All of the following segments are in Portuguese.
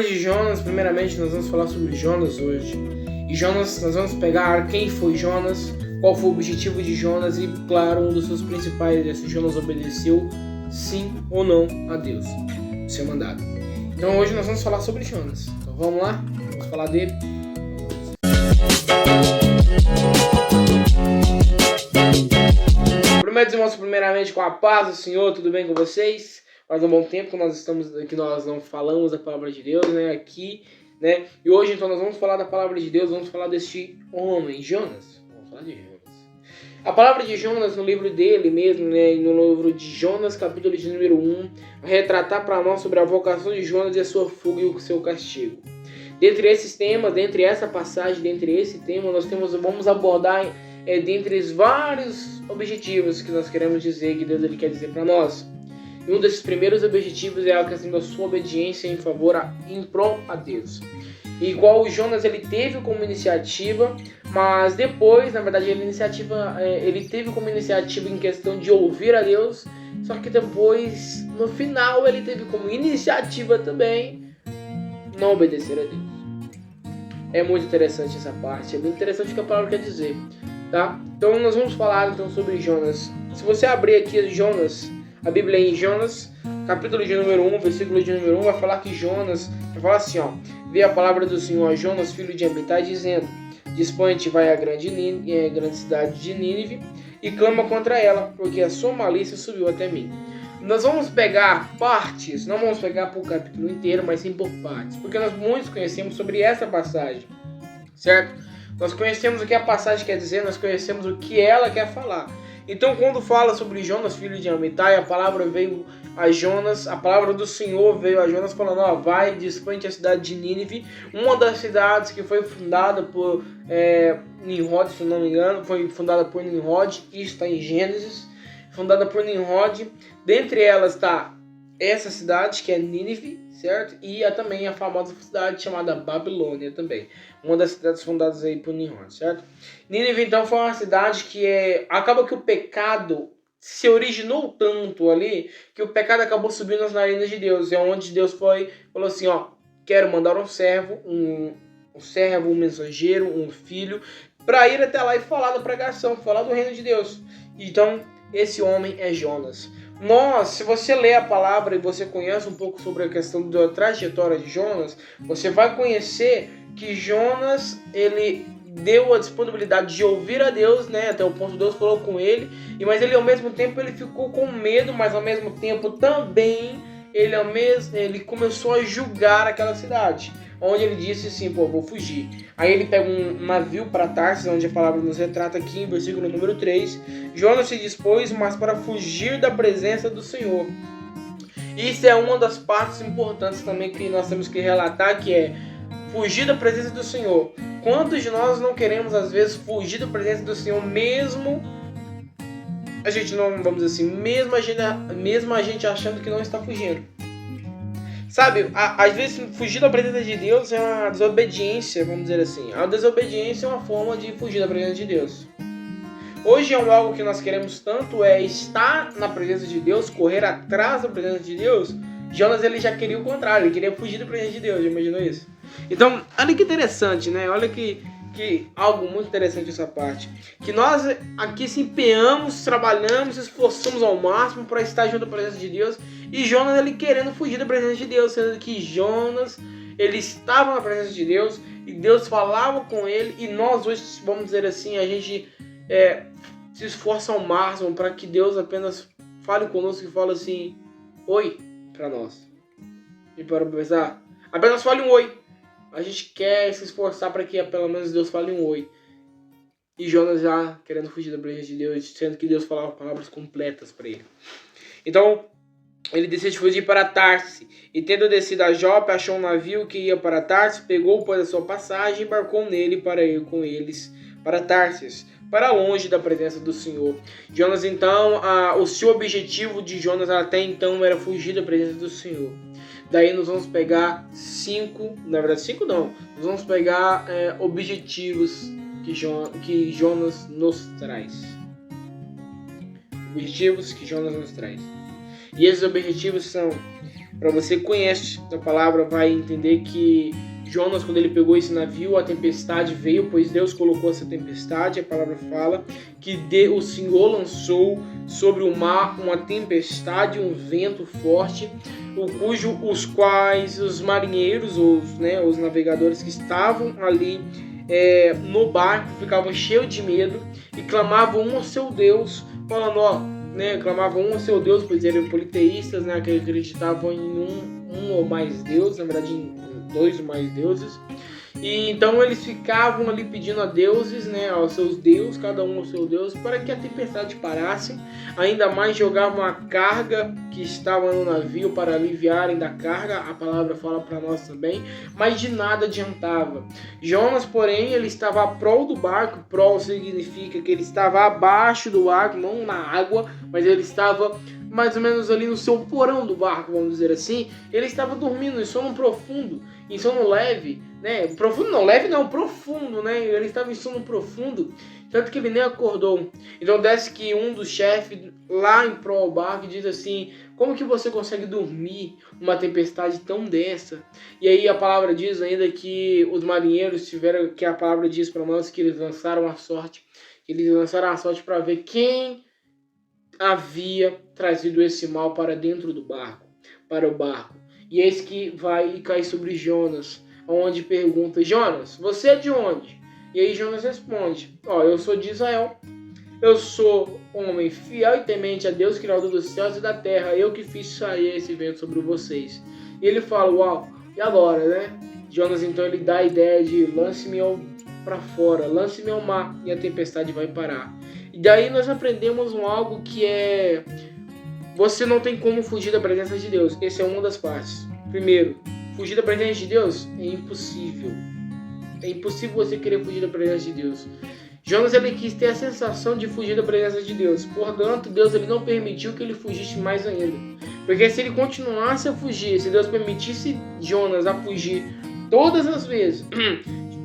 palavra de Jonas, primeiramente nós vamos falar sobre Jonas hoje. E Jonas, nós vamos pegar quem foi Jonas, qual foi o objetivo de Jonas e, claro, um dos seus principais, se Jonas obedeceu sim ou não a Deus, o seu mandado. Então hoje nós vamos falar sobre Jonas. Então vamos lá, vamos falar dele. Meus irmãos, primeiramente com a paz do Senhor, tudo bem com vocês? Faz um bom tempo que nós não falamos da palavra de Deus, né, aqui, né? E hoje então nós vamos falar da palavra de Deus, vamos falar deste homem, Jonas. Vamos falar de Jonas. A palavra de Jonas no livro dele mesmo, né, no livro de Jonas, capítulo de número 1, vai retratar para nós sobre a vocação de Jonas e a sua fuga e o seu castigo. Dentre esses temas, dentre essa passagem, dentre esse tema, vamos abordar dentre os vários objetivos que nós queremos dizer, que Deus ele quer dizer para nós. E um desses primeiros objetivos é a questão da sua obediência em prol a Deus. E igual o Jonas ele teve como iniciativa, mas depois, na verdade, ele teve como iniciativa em questão de ouvir a Deus, só que depois, no final, ele teve como iniciativa também não obedecer a Deus. É muito interessante essa parte, é muito interessante o que a palavra quer dizer. Tá? Então nós vamos falar então sobre Jonas. Se você abrir aqui Jonas, a Bíblia em Jonas, capítulo de número 1, versículo de número 1, vai falar que Jonas, vai falar assim, ó: veio a palavra do Senhor a Jonas, filho de Amitai, dizendo: dispõe-te, vai à grande cidade de Nínive e clama contra ela, porque a sua malícia subiu até mim. Nós vamos pegar partes, não vamos pegar por capítulo inteiro, mas sim por partes, porque nós muitos conhecemos sobre essa passagem, certo? Nós conhecemos o que a passagem quer dizer, nós conhecemos o que ela quer falar. Então, quando fala sobre Jonas, filho de Amitai, a palavra veio a Jonas, a palavra do Senhor veio a Jonas falando: ó, vai, dispõe-te a cidade de Nínive, uma das cidades que foi fundada por Nimrod, se não me engano, foi fundada por Nimrod, isso está em Gênesis, fundada por Nimrod. Dentre elas está essa cidade, que é Nínive, certo? E há também a famosa cidade chamada Babilônia também. Uma das cidades fundadas aí por Nimrod, certo? Nínive, então, foi uma cidade que acaba que o pecado se originou tanto ali, que o pecado acabou subindo nas narinas de Deus. É onde Deus falou assim, ó: quero mandar um servo, um mensageiro, um filho, para ir até lá e falar da pregação, falar do reino de Deus. Então, esse homem é Jonas. Se você lê a palavra e você conhece um pouco sobre a questão da trajetória de Jonas, você vai conhecer que Jonas, ele deu a disponibilidade de ouvir a Deus, né, até o ponto que Deus falou com ele, mas ele ao mesmo tempo ele ficou com medo, mas ao mesmo tempo também ele começou a julgar aquela cidade, onde ele disse assim: pô, vou fugir. Aí ele pega um navio para Tarsis, onde a palavra nos retrata aqui em versículo número 3. Jonas se dispôs, mas para fugir da presença do Senhor. Isso é uma das partes importantes também que nós temos que relatar, que é fugir da presença do Senhor. Quantos de nós não queremos, às vezes, fugir da presença do Senhor, mesmo a gente não, vamos dizer assim, mesmo a gente achando que não está fugindo? Sabe, às vezes fugir da presença de Deus é uma desobediência, vamos dizer assim. A desobediência é uma forma de fugir da presença de Deus. Hoje é algo que nós queremos tanto, é estar na presença de Deus, correr atrás da presença de Deus. Jonas, ele já queria o contrário, ele queria fugir da presença de Deus, já imaginou isso? Então, olha que interessante, né? Olha que algo muito interessante essa parte. Que nós aqui se empenhamos, trabalhamos, esforçamos ao máximo para estar junto à presença de Deus. E Jonas, ele querendo fugir da presença de Deus, sendo que Jonas, ele estava na presença de Deus e Deus falava com ele. E nós hoje, vamos dizer assim, a gente se esforça ao máximo para que Deus apenas fale conosco e fale assim: oi, para nós. E para pensar, apenas fale um oi. A gente quer se esforçar para que pelo menos Deus fale um oi. E Jonas já querendo fugir da presença de Deus, sendo que Deus falava palavras completas para ele. Então, ele decide fugir para Tarsis. E tendo descido a Jope, achou um navio que ia para Tarsis, pegou pois a sua passagem e embarcou nele para ir com eles para Tarsis, para longe da presença do Senhor. Jonas, então, o seu objetivo de Jonas até então era fugir da presença do Senhor. Daí nós vamos pegar nós vamos pegar objetivos que Jonas nos traz. Objetivos que Jonas nos traz. E esses objetivos são Para você que conhece a palavra, vai entender que Jonas, quando ele pegou esse navio, a tempestade veio, pois Deus colocou essa tempestade. A palavra fala que o Senhor lançou sobre o mar uma tempestade, um vento forte, os quais os marinheiros, os navegadores que estavam ali no barco, ficavam cheios de medo e clamavam um ao seu Deus, falando, clamavam um ao seu Deus, pois eram politeístas, que acreditavam em um ou mais deuses, na verdade em 2 ou mais deuses. E então eles ficavam ali pedindo a deuses, aos seus deuses, cada um ao seu Deus, para que a tempestade parasse. Ainda mais jogavam a carga que estava no navio para aliviarem da carga, a palavra fala para nós também, mas de nada adiantava. Jonas, porém, ele estava a prol do barco. Prol significa que ele estava abaixo do barco, não na água, mas ele estava mais ou menos ali no seu porão do barco, vamos dizer assim. Ele estava dormindo em sono profundo, em sono leve, profundo não, leve não, profundo, ele estava em sono profundo, tanto que ele nem acordou. Então desce que um dos chefes lá em prol ao barco diz assim: como que você consegue dormir numa tempestade tão dessa? E aí a palavra diz ainda que os marinheiros que a palavra diz para nós que eles lançaram a sorte para ver quem havia trazido esse mal para dentro do barco, para o barco. E eis que vai e cai sobre Jonas, onde pergunta: Jonas, você é de onde? E aí Jonas responde: eu sou de Israel, eu sou um homem fiel e temente a Deus, Criador dos céus e da terra, eu que fiz sair esse vento sobre vocês. E ele fala: e agora, Jonas então ele dá a ideia de lance-me para fora, lance-me ao mar e a tempestade vai parar. E daí nós aprendemos algo que é: você não tem como fugir da presença de Deus. Essa é uma das partes. Primeiro, fugir da presença de Deus é impossível. É impossível você querer fugir da presença de Deus. Jonas ele quis ter a sensação de fugir da presença de Deus. Portanto, Deus ele não permitiu que ele fugisse mais ainda. Porque se ele continuasse a fugir, se Deus permitisse Jonas a fugir todas as vezes,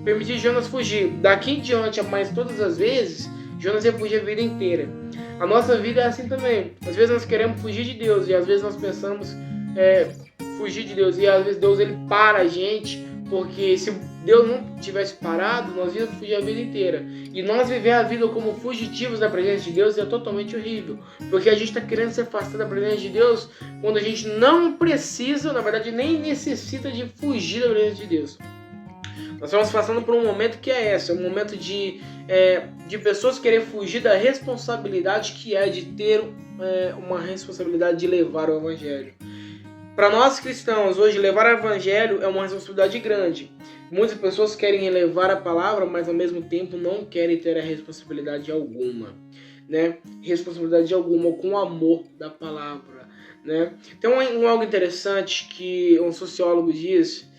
permitir Jonas fugir daqui em diante, mais todas as vezes, Jonas ia fugir a vida inteira. A nossa vida é assim também. Às vezes nós queremos fugir de Deus e às vezes nós pensamos fugir de Deus e às vezes Deus ele para a gente, porque se Deus não tivesse parado, nós íamos fugir a vida inteira. E nós viver a vida como fugitivos da presença de Deus é totalmente horrível, porque a gente está querendo se afastar da presença de Deus quando a gente não precisa, na verdade nem necessita de fugir da presença de Deus. Nós estamos passando por um momento que é um momento de pessoas querer fugir da responsabilidade que é de ter uma responsabilidade de levar o Evangelho. Para nós cristãos, hoje, levar o Evangelho é uma responsabilidade grande. Muitas pessoas querem levar a palavra, mas ao mesmo tempo não querem ter a responsabilidade alguma. Responsabilidade alguma com o amor da palavra. Então, algo interessante que um sociólogo diz...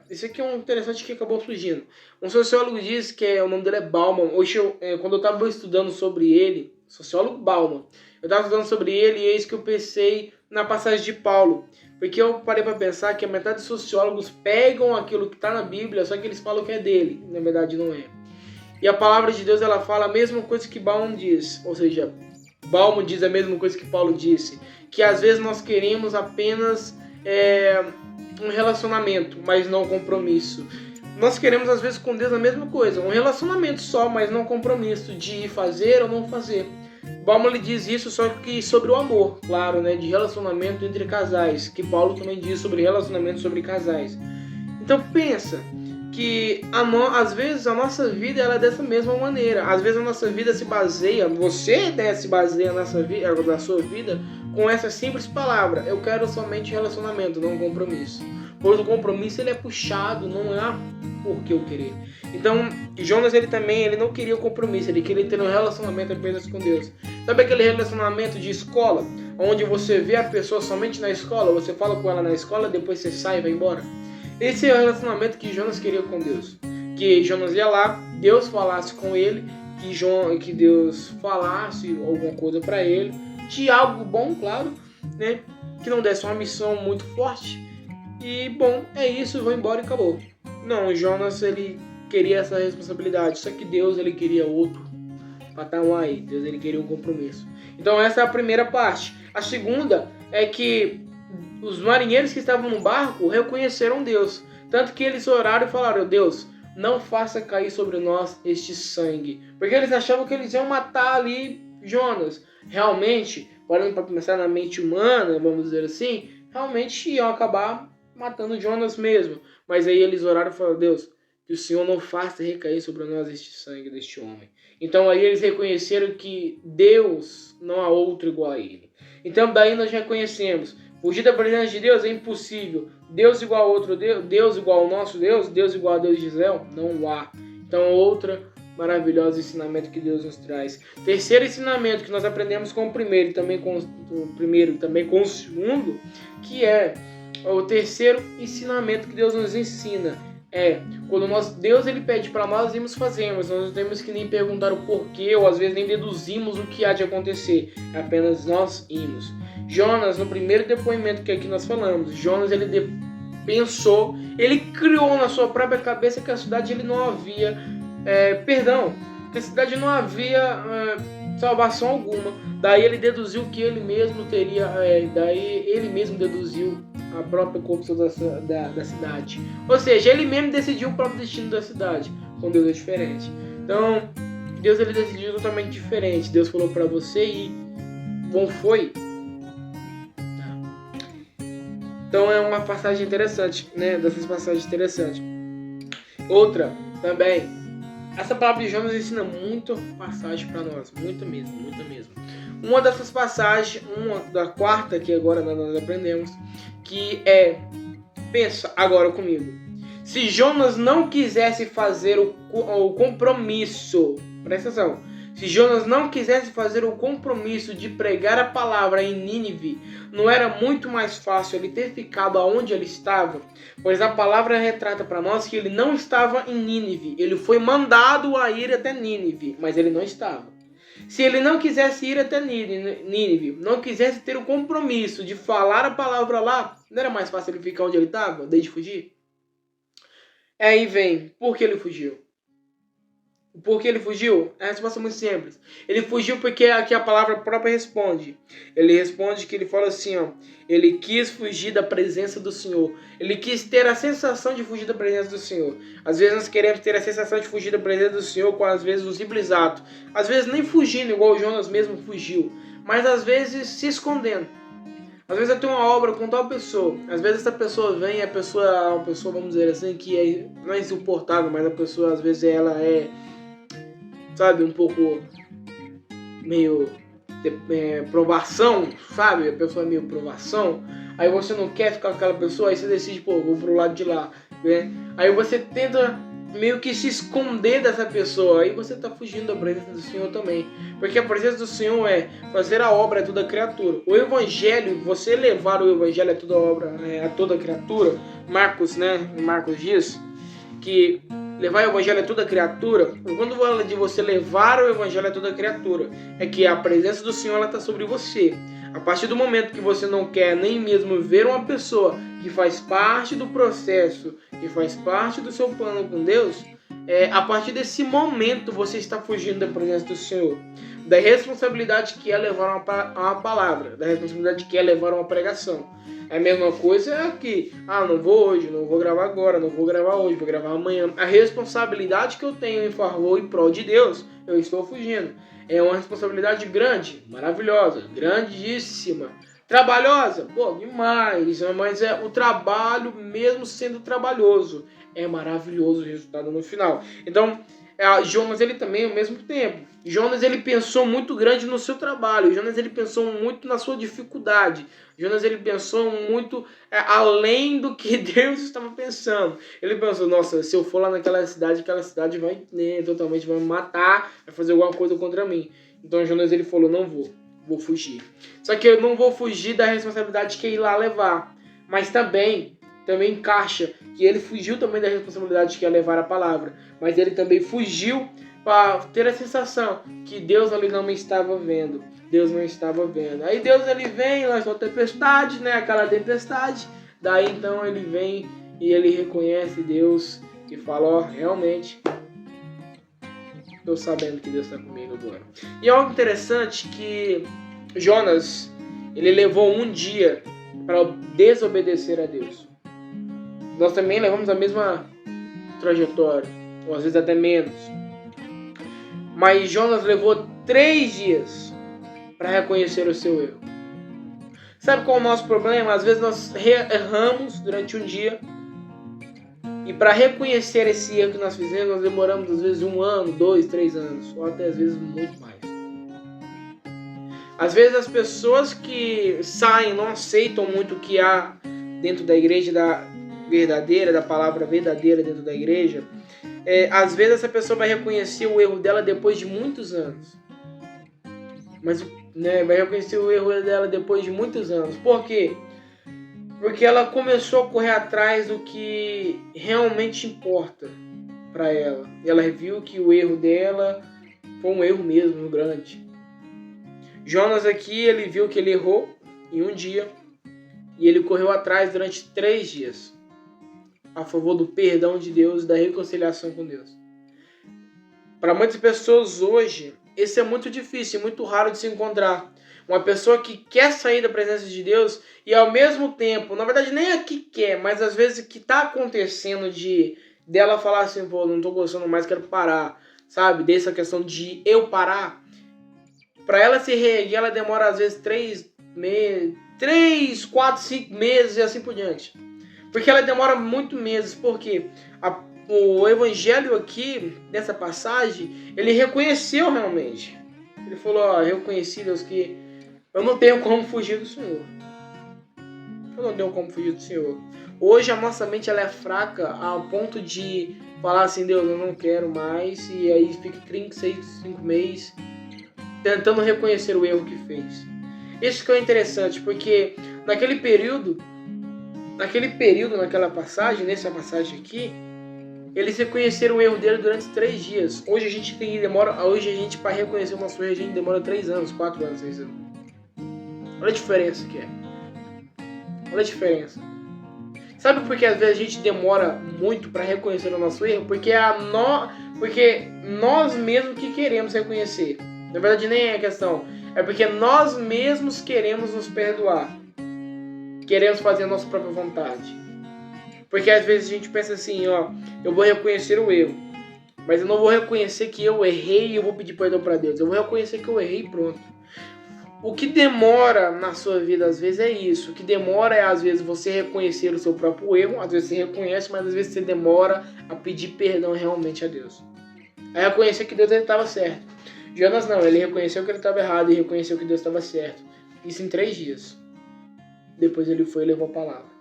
isso aqui é um interessante que acabou surgindo. Um sociólogo diz que o nome dele é Bauman. Hoje, quando eu estava estudando sobre ele, sociólogo Bauman, eu estava estudando sobre ele e eis que eu pensei na passagem de Paulo. Porque eu parei para pensar que a metade dos sociólogos pegam aquilo que está na Bíblia, só que eles falam que é dele. Na verdade, não é. E a palavra de Deus ela fala a mesma coisa que Bauman diz. Ou seja, Bauman diz a mesma coisa que Paulo disse. Que às vezes nós queremos apenas... um relacionamento, mas não compromisso. Nós queremos às vezes com Deus a mesma coisa, um relacionamento só, mas não compromisso de fazer ou não fazer. Bauman ele diz isso só que sobre o amor, claro, de relacionamento entre casais, que Paulo também diz sobre relacionamento sobre casais. Então pensa que às vezes a nossa vida ela é dessa mesma maneira. Às vezes a nossa vida se baseia, você se baseia na sua vida com essa simples palavra: eu quero somente relacionamento, não compromisso. Pois o compromisso ele é puxado, não há por que eu querer. Então Jonas ele não queria o compromisso, ele queria ter um relacionamento apenas com Deus. Sabe aquele relacionamento de escola, onde você vê a pessoa somente na escola, você fala com ela na escola, depois você sai e vai embora? Esse é o relacionamento que Jonas queria com Deus. Que Jonas ia lá, Deus falasse com ele, que Deus falasse alguma coisa para ele, de algo bom, claro, que não desse uma missão muito forte. E bom, é isso, vou embora e acabou. Não, Jonas ele queria essa responsabilidade, só que Deus ele queria outro patamar aí. Deus ele queria um compromisso. Então essa é a primeira parte. A segunda é que os marinheiros que estavam no barco reconheceram Deus. Tanto que eles oraram e falaram: Deus, não faça cair sobre nós este sangue. Porque eles achavam que eles iam matar ali Jonas. Realmente, parando para pensar na mente humana, vamos dizer assim, realmente iam acabar matando Jonas mesmo. Mas aí eles oraram e falaram: Deus, que o Senhor não faça recair sobre nós este sangue deste homem. Então aí eles reconheceram que Deus não há outro igual a ele. Então daí nós reconhecemos: fugir da presença de Deus é impossível. Deus igual a outro Deus, Deus igual ao nosso Deus, Deus igual a Deus de Israel, não há. Então outra maravilhoso ensinamento que Deus nos traz. Terceiro ensinamento que nós aprendemos com o primeiro e também com o segundo, que é o terceiro ensinamento que Deus nos ensina. Quando Deus ele pede para nós irmos fazermos, nós não temos que nem perguntar o porquê ou às vezes nem deduzimos o que há de acontecer, é apenas nós irmos. Jonas, no primeiro depoimento que aqui nós falamos, Jonas ele pensou, ele criou na sua própria cabeça que a cidade ele não havia que a cidade não havia salvação alguma. Daí ele deduziu que ele mesmo teria, daí ele mesmo deduziu a própria corrupção da cidade. Ou seja, ele mesmo decidiu o próprio destino da cidade. Com Deus é diferente. Então, Deus ele decidiu totalmente diferente. Deus falou para você ir. Bom foi. Então é uma passagem interessante, né? Dessas passagens interessantes. Outra também. Essa palavra de Jonas ensina muita passagem para nós. Muita mesmo, muita mesmo. Uma dessas passagens, uma da quarta que agora nós aprendemos, que pensa agora comigo, se Jonas não quisesse fazer o compromisso, presta atenção, se Jonas não quisesse fazer o compromisso de pregar a palavra em Nínive, não era muito mais fácil ele ter ficado aonde ele estava? Pois a palavra retrata para nós que ele não estava em Nínive, ele foi mandado a ir até Nínive, mas ele não estava. Se ele não quisesse ir até Nínive, não quisesse ter o compromisso de falar a palavra lá, não era mais fácil ele ficar onde ele estava, desde fugir? Aí vem, por que ele fugiu? Por que ele fugiu? A resposta é muito simples. Ele fugiu porque aqui a palavra própria responde. Ele responde que ele fala assim, ele quis fugir da presença do Senhor. Ele quis ter a sensação de fugir da presença do Senhor. Às vezes nós queremos ter a sensação de fugir da presença do Senhor com às vezes o simples ato. Às vezes nem fugindo, igual o Jonas mesmo fugiu. Mas às vezes se escondendo. Às vezes eu tenho uma obra com tal pessoa. Às vezes essa pessoa vem e uma pessoa, vamos dizer assim, que não é insuportável, mas a pessoa às vezes ela sabe, um pouco meio provação, sabe? A pessoa é meio provação. Aí você não quer ficar com aquela pessoa, aí você decide, vou pro lado de lá, né? Aí você tenta meio que se esconder dessa pessoa, aí você tá fugindo da presença do Senhor também. Porque a presença do Senhor é fazer a obra a toda criatura. O evangelho, você levar o evangelho a toda obra, a toda criatura, Marcos diz que levar o evangelho a toda criatura, quando fala de você levar o evangelho a toda criatura, é que a presença do Senhor está sobre você. A partir do momento que você não quer nem mesmo ver uma pessoa que faz parte do processo, que faz parte do seu plano com Deus, a partir desse momento você está fugindo da presença do Senhor. Da responsabilidade que é levar uma palavra, da responsabilidade que é levar uma pregação. É a mesma coisa que, não vou hoje, não vou gravar agora, não vou gravar hoje, vou gravar amanhã. A responsabilidade que eu tenho em favor e prol de Deus, eu estou fugindo. É uma responsabilidade grande, maravilhosa, grandíssima. Trabalhosa? Demais, mas o trabalho, mesmo sendo trabalhoso, é maravilhoso o resultado no final. Então, Jonas ele também ao mesmo tempo. Jonas ele pensou muito grande no seu trabalho. Jonas ele pensou muito na sua dificuldade. Jonas ele pensou muito além do que Deus estava pensando. Ele pensou, nossa, se eu for lá naquela cidade, aquela cidade vai totalmente vai me matar, vai fazer alguma coisa contra mim. Então Jonas ele falou, não vou fugir. Só que eu não vou fugir da responsabilidade que é ir lá levar. Mas também encaixa que ele fugiu também da responsabilidade que é levar a palavra. Mas ele também fugiu para ter a sensação que Deus ali não me estava vendo. Deus não estava vendo. Aí Deus ele vem, lança uma tempestade, aquela tempestade. Daí então ele vem e ele reconhece Deus e fala, realmente, estou sabendo que Deus está comigo agora. E algo interessante que Jonas, ele levou um dia para desobedecer a Deus. Nós também levamos a mesma trajetória, ou às vezes até menos. Mas Jonas levou 3 dias para reconhecer o seu erro. Sabe qual é o nosso problema? Às vezes nós erramos durante um dia, e para reconhecer esse erro que nós fizemos, nós demoramos às vezes 1 ano, 2, 3 anos, ou até às vezes muito mais. Às vezes as pessoas que saem não aceitam muito o que há dentro da igreja da palavra verdadeira dentro da igreja. Às vezes essa pessoa vai reconhecer o erro dela depois de muitos anos. Mas vai reconhecer o erro dela depois de muitos anos. Por quê? Porque ela começou a correr atrás do que realmente importa para ela. E ela viu que o erro dela foi um erro mesmo grande. Jonas aqui, ele viu que ele errou em um dia e ele correu atrás durante 3 dias a favor do perdão de Deus e da reconciliação com Deus. Para muitas pessoas hoje, isso é muito difícil, muito raro de se encontrar. Uma pessoa que quer sair da presença de Deus e ao mesmo tempo, na verdade nem é que quer, mas às vezes que está acontecendo dela falar assim, pô, não estou gostando mais, quero parar, sabe? Dessa questão de eu parar. Para ela se reerguer, ela demora às vezes 3, 4, 5 meses e assim por diante. Porque ela demora muito meses, porque o evangelho aqui, nessa passagem, ele reconheceu realmente. Ele falou, eu reconheci, Deus, que eu não tenho como fugir do Senhor. Eu não tenho como fugir do Senhor. Hoje a nossa mente ela é fraca ao ponto de falar assim, Deus, eu não quero mais. E aí fica 5 meses tentando reconhecer o erro que fez. Isso que é interessante, porque naquele período, naquela passagem, nessa passagem aqui, eles reconheceram o erro dele durante 3 dias. Hoje a gente para reconhecer o nosso erro, a gente demora 3 anos, 4 anos, 6 anos. Olha a diferença que é. Olha a diferença. Sabe por que às vezes a gente demora muito para reconhecer o nosso erro? Porque nós mesmos que queremos reconhecer. Na verdade nem é a questão. É porque nós mesmos queremos nos perdoar. Queremos fazer a nossa própria vontade. Porque às vezes a gente pensa assim, eu vou reconhecer o erro. Mas eu não vou reconhecer que eu errei e eu vou pedir perdão para Deus. Eu vou reconhecer que eu errei e pronto. O que demora na sua vida às vezes é isso. O que demora é às vezes você reconhecer o seu próprio erro. Às vezes você reconhece, mas às vezes você demora a pedir perdão realmente a Deus. A reconhecer que Deus estava certo. Jonas não, ele reconheceu que ele estava errado e reconheceu que Deus estava certo. Isso em 3 dias. Depois ele foi e levou a palavra.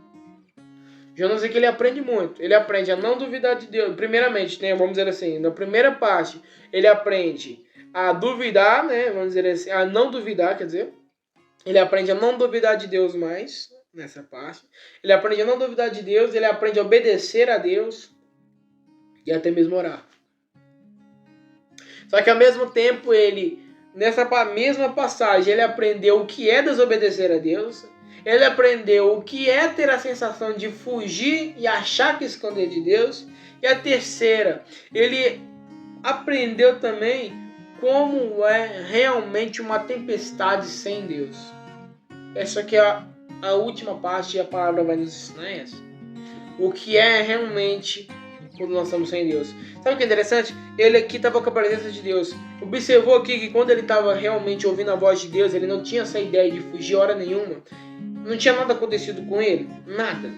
Jonas aqui ele aprende muito. Ele aprende a não duvidar de Deus. Primeiramente, vamos dizer assim, na primeira parte, ele aprende a duvidar, vamos dizer assim, a não duvidar, quer dizer. Ele aprende a não duvidar de Deus mais, nessa parte. Ele aprende a não duvidar de Deus, ele aprende a obedecer a Deus e até mesmo orar. Só que ao mesmo tempo nessa mesma passagem, ele aprendeu o que é desobedecer a Deus. Ele aprendeu o que é ter a sensação de fugir e achar que esconder de Deus. E a terceira, ele aprendeu também como é realmente uma tempestade sem Deus. Essa aqui é a última parte e a palavra vai nos ensinar essa. O que é realmente quando nós estamos sem Deus. Sabe o que é interessante? Ele aqui estava com a presença de Deus. Observou aqui que quando ele estava realmente ouvindo a voz de Deus, ele não tinha essa ideia de fugir hora nenhuma. Não tinha nada acontecido com ele. Nada.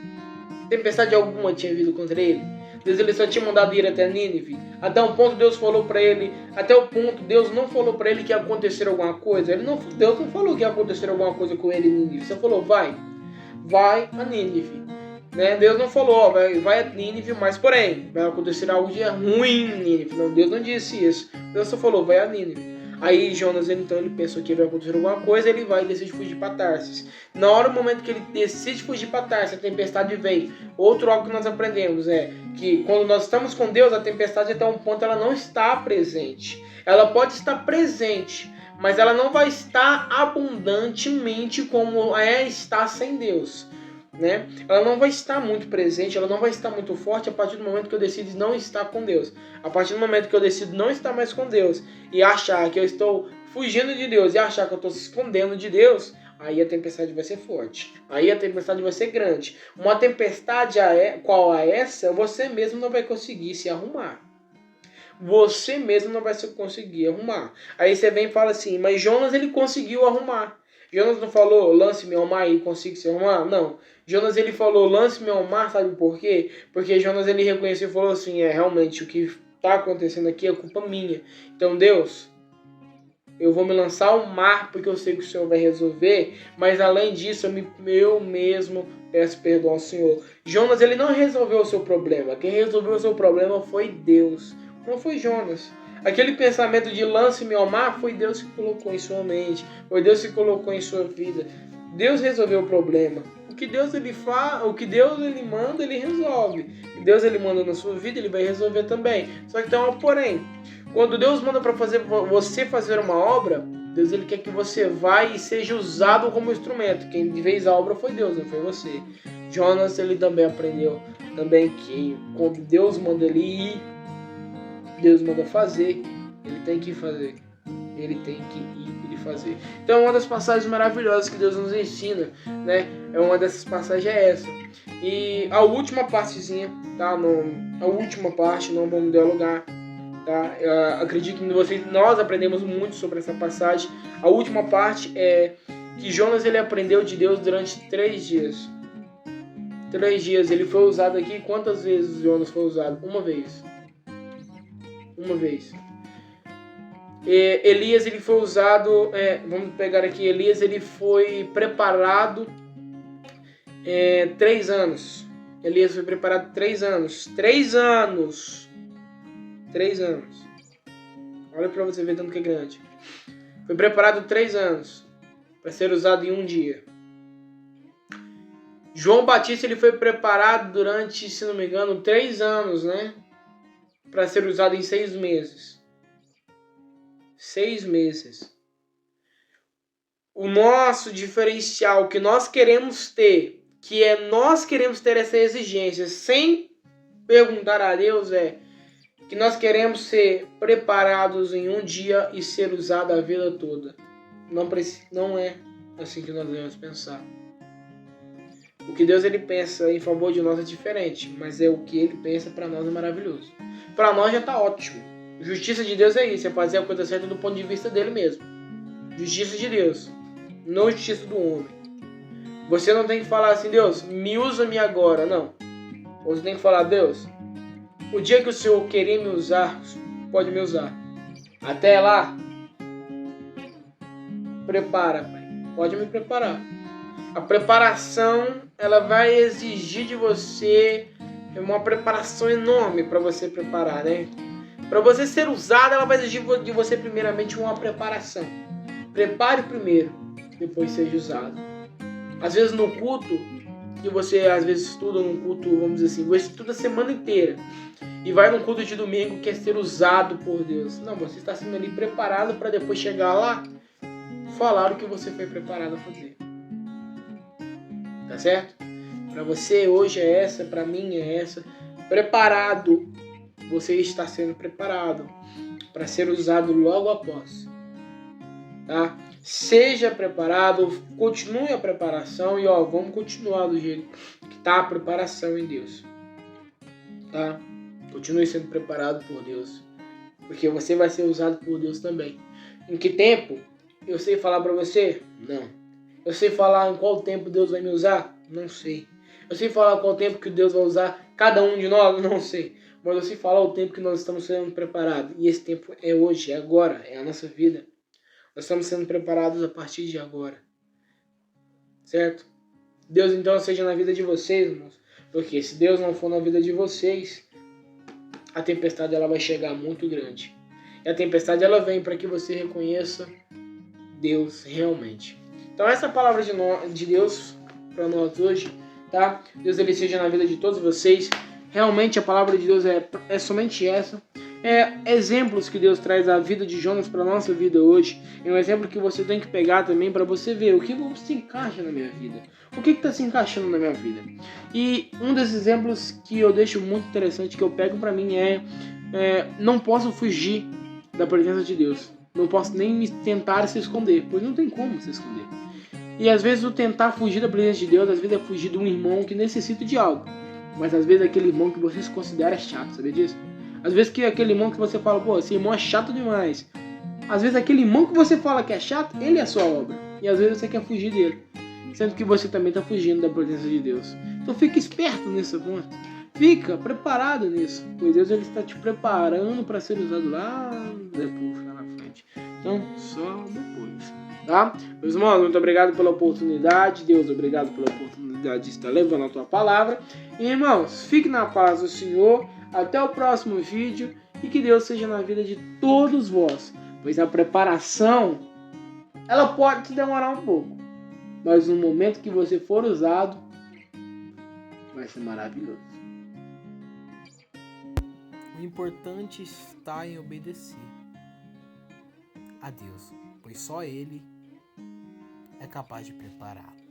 Tempestade alguma tinha vindo contra ele. Deus ele só tinha mandado ir até Nínive. Até um ponto Deus falou para ele. Até o ponto Deus não falou para ele que ia acontecer alguma coisa. Deus não falou que ia acontecer alguma coisa com ele em Nínive. Só falou, vai a Nínive. Deus não falou, vai a Nínive, mas porém, vai acontecer algo de ruim em Nínive. Não, Deus não disse isso. Deus só falou, vai a Nínive. Aí Jonas, então, ele pensou que vai acontecer alguma coisa, ele vai e decide fugir para Tarsis. Na hora, no momento que ele decide fugir para Tarsis, a tempestade vem. Outro algo que nós aprendemos é que quando nós estamos com Deus, a tempestade até um ponto ela não está presente. Ela pode estar presente, mas ela não vai estar abundantemente como está sem Deus. Ela não vai estar muito presente, ela não vai estar muito forte a partir do momento que eu decido não estar com Deus. A partir do momento que eu decido não estar mais com Deus e achar que eu estou fugindo de Deus e achar que eu estou se escondendo de Deus, aí a tempestade vai ser forte. Aí a tempestade vai ser grande. Uma tempestade qual a essa, você mesmo não vai conseguir se arrumar. Você mesmo não vai conseguir arrumar. Aí você vem e fala assim, mas Jonas ele conseguiu arrumar. Jonas não falou, lance-me ao mar e consiga se arrumar? Não. Jonas ele falou, lance-me ao mar, sabe por quê? Porque Jonas ele reconheceu e falou assim, realmente o que está acontecendo aqui é culpa minha. Então Deus, eu vou me lançar ao mar porque eu sei que o Senhor vai resolver, mas além disso eu mesmo peço perdão ao Senhor. Jonas ele não resolveu o seu problema. Quem resolveu o seu problema foi Deus. Não foi Jonas. Aquele pensamento de lance-me ao mar foi Deus que colocou em sua mente. Foi Deus que colocou em sua vida. Deus resolveu o problema. O que Deus ele faz, o que Deus ele manda, ele resolve. O que Deus ele manda na sua vida, ele vai resolver também. Só que tem um porém. Quando Deus manda para você fazer uma obra, Deus ele quer que você vá e seja usado como instrumento. Quem fez a obra foi Deus, não foi você. Jonas ele também aprendeu também que quando Deus manda ele ir, Deus manda fazer, ele tem que fazer. Ele tem que ir e fazer. Então uma das passagens maravilhosas que Deus nos ensina, né? Uma dessas passagens é essa. E a última partezinha, tá? A última parte, não vamos dialogar, tá? Eu acredito que nós aprendemos muito sobre essa passagem. A última parte é que Jonas ele aprendeu de Deus durante 3 dias. 3 dias. Ele foi usado aqui. Quantas vezes Jonas foi usado? Uma vez. Elias ele foi usado, vamos pegar aqui, Elias ele foi preparado 3 anos. Elias foi preparado 3 anos. 3 anos. 3 anos. Olha para você ver tanto que é grande. Foi preparado 3 anos para ser usado em um dia. João Batista ele foi preparado durante, se não me engano, 3 anos, né? Para ser usado em 6 meses. 6 meses. O nosso diferencial que nós queremos ter, nós queremos ter essa exigência sem perguntar a Deus, que nós queremos ser preparados em um dia e ser usado a vida toda. Não é assim que nós devemos pensar. O que Deus ele pensa em favor de nós é diferente, mas o que ele pensa para nós é maravilhoso. Para nós já está ótimo. Justiça de Deus é isso, é fazer a coisa certa do ponto de vista dele mesmo. Justiça de Deus, não justiça do homem. Você não tem que falar assim, Deus, me usa-me agora, não. Você tem que falar, Deus, o dia que o Senhor querer me usar, pode me usar. Até lá, prepara, Pai. Pode me preparar. A preparação, ela vai exigir de você uma preparação enorme para você preparar, né? Para você ser usado, ela vai exigir de você primeiramente uma preparação. Prepare primeiro, depois seja usado. Às vezes no culto, que você às vezes estuda num culto, vamos dizer assim, você estuda a semana inteira e vai num culto de domingo que é ser usado por Deus. Não, você está sendo ali preparado para depois chegar lá, falar o que você foi preparado a fazer. Tá certo? Para você hoje é essa, para mim é essa. Preparado. Você está sendo preparado para ser usado logo após. Tá? Seja preparado, continue a preparação e vamos continuar do jeito que está a preparação em Deus. Tá? Continue sendo preparado por Deus, porque você vai ser usado por Deus também. Em que tempo? Eu sei falar para você? Não. Eu sei falar em qual tempo Deus vai me usar? Não sei. Eu sei falar qual tempo que Deus vai usar cada um de nós? Não sei. Mas eu sei falar o tempo que nós estamos sendo preparados. E esse tempo é hoje, é agora, é a nossa vida. Nós estamos sendo preparados a partir de agora. Certo? Deus então seja na vida de vocês, irmãos. Porque se Deus não for na vida de vocês, a tempestade ela vai chegar muito grande. E a tempestade ela vem para que você reconheça Deus realmente. Então essa palavra de Deus para nós hoje, tá? Deus ele seja na vida de todos vocês. Realmente a palavra de Deus é somente essa. Exemplos que Deus traz à vida de Jonas para a nossa vida hoje. É um exemplo que você tem que pegar também para você ver o que se encaixa na minha vida. O que está se encaixando na minha vida. E um desses exemplos que eu deixo muito interessante, que eu pego para mim não posso fugir da presença de Deus. Não posso nem me tentar se esconder, pois não tem como se esconder. E às vezes o tentar fugir da presença de Deus, às vezes é fugir de um irmão que necessita de algo. Mas às vezes é aquele irmão que você se considera chato, sabia disso? Às vezes que é aquele irmão que você fala, pô, esse irmão é chato demais. Às vezes aquele irmão que você fala que é chato, ele é a sua obra. E às vezes você quer fugir dele. Sendo que você também está fugindo da presença de Deus. Então fica esperto nesse ponto. Fica preparado nisso. Pois Deus ele está te preparando para ser usado lá depois, lá na frente. Então, só depois. Tá? Meus irmãos, muito obrigado pela oportunidade. Deus, obrigado pela oportunidade de estar levando a tua palavra. E irmãos, fique na paz do Senhor. Até o próximo vídeo. E que Deus seja na vida de todos vós. Pois a preparação, ela pode te demorar um pouco. Mas no momento que você for usado, vai ser maravilhoso. O importante está em obedecer a Deus, pois só Ele é capaz de prepará-lo.